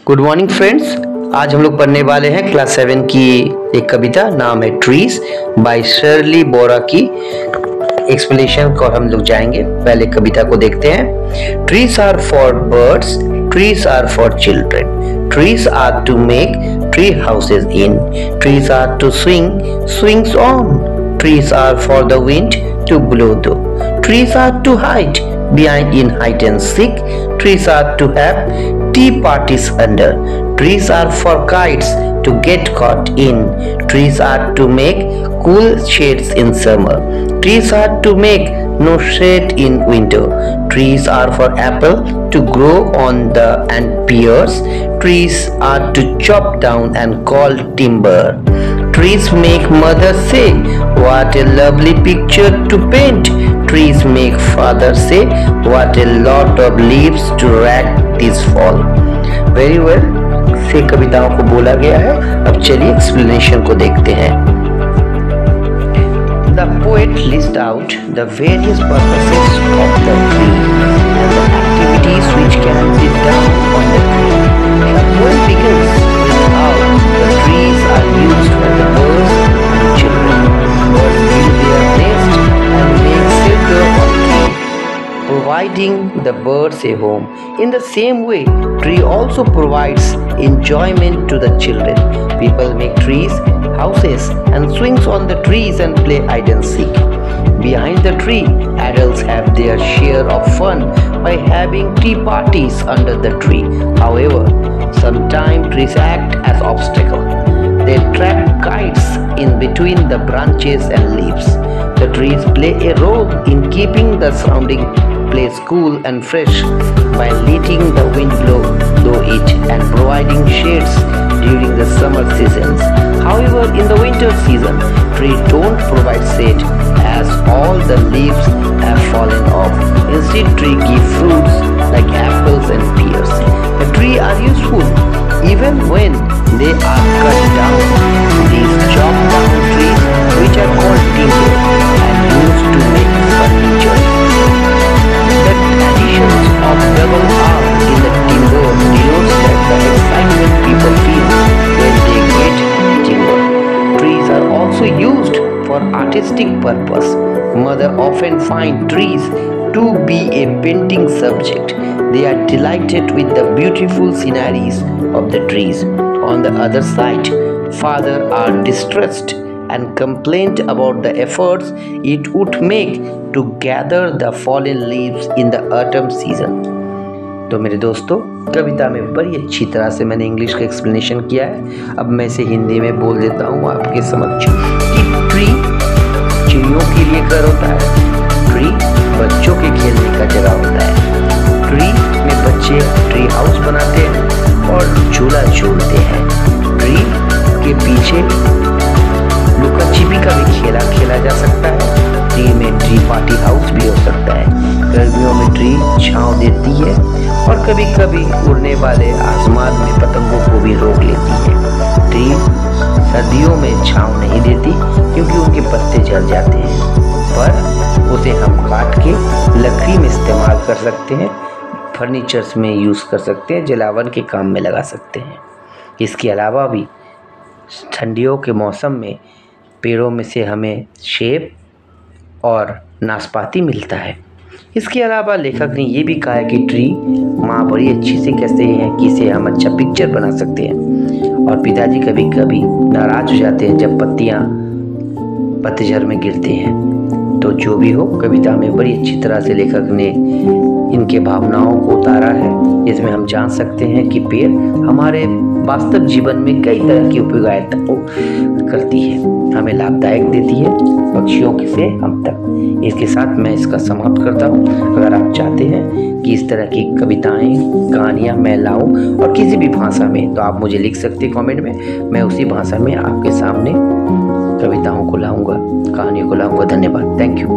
Good morning friends. आज हम लोग पढ़ने वाले हैं क्लास 7 की एक कविता, नाम है ट्रीज बाय शर्ली बोरा की। एक्सप्लेनेशन को हम लोग जाएंगे। पहले कविता को देखते हैं। Trees are for birds, trees are for children, trees are to make tree houses in, trees are to swing swings on, trees are for the wind to blow through, trees are to hide behind in hide and seek, trees are to have tea parties under, trees are for kites to get caught in, trees are to make cool shades in summer, trees are to make no shade in winter, trees are for apple to grow on the and pears, trees are to chop down and call timber, trees make mother say what a lovely picture to paint, trees make father say what a lot of leaves to rag this fall। Very well से कविताओं को बोला गया है। अब चलिए explanation को देखते हैं। The poet lists out the various purposes of the tree and the activities which can be done on the tree. The poem begins with how the trees are used by the birds and children. Birds build their nest and make shelter on tree, providing the birds a home. In the same way, tree also provides enjoyment to the children. People make trees houses and swings on the trees and play hide and seek. Behind the tree, adults have their share of fun by having tea parties under the tree. However, sometimes trees act as obstacle. They trap kites in between the branches and leaves. The trees play a role in keeping the surrounding place cool and fresh by letting the wind blow it and providing shades during the summer seasons. However, in the winter season, trees don't provide shade as all the leaves have fallen off. Instead, trees give fruits like apples and pears. The trees are useful even when they are cut down. These chopped down trees, which are called timber, and used to make furniture. The additions of double R in the timber denotes that the excitement people feel when they get timber. Trees are also used for artistic purpose. Mother often find trees to be a painting subject. They are delighted with the beautiful sceneries of the trees. On the other side, father are distressed and complained about the efforts it would make to gather the fallen leaves in the autumn season। तो मेरे दोस्तों, कविता में बड़ी अच्छी तरह से मैंने English का एक्सप्लेनेशन किया है। अब मैं इसे हिंदी में बोल देता हूँ आपके समक्ष कि ट्री चिड़ियों के लिए घर होता है, ट्री बच्चों के खेलने का जगह होता है, ट्री में बच्चे ट्री हाउस बनाते हैं और झूला झूलते हैं, ट्री के पीछे लुका छिपी का भी खेला जा सकता है, ट्री में ट्री पार्टी हाउस भी हो सकता है। गर्मियों में ट्री छांव देती है और कभी कभी उड़ने वाले आसमान में पतंगों को भी रोक लेती है। ट्री सर्दियों में छांव नहीं देती क्योंकि उनके पत्ते जल जाते हैं, पर उसे हम काट के लकड़ी में इस्तेमाल कर सकते हैं, फर्नीचर्स में यूज़ कर सकते हैं, जलावन के काम में लगा सकते हैं। इसके अलावा भी ठंडियों के मौसम में पेड़ों में से हमें सेब और नाशपाती मिलता है। इसके अलावा लेखक ने ये भी कहा है कि ट्री माँ बड़ी अच्छी से कहते हैं कि इसे हम अच्छा पिक्चर बना सकते हैं, और पिताजी कभी कभी नाराज हो जाते हैं जब पत्तियाँ पतझड़ में गिरते हैं। तो जो भी हो, कविता में बड़ी अच्छी तरह से लेखक ने इनके भावनाओं को उतारा है। इसमें हम जान सकते हैं कि पेड़ हमारे वास्तव जीवन में कई तरह की उपयोगिता करती है, हमें लाभदायक देती है, पक्षियों से हम तक। इसके साथ मैं इसका समाप्त करता हूँ। अगर आप चाहते हैं कि इस तरह की कविताएं, कहानियाँ मैं लाऊं और किसी भी भाषा में, तो आप मुझे लिख सकते हैं कमेंट में। मैं उसी भाषा में आपके सामने कविताओं को लाऊंगा, कहानियों को लाऊंगा। धन्यवाद। Thank you.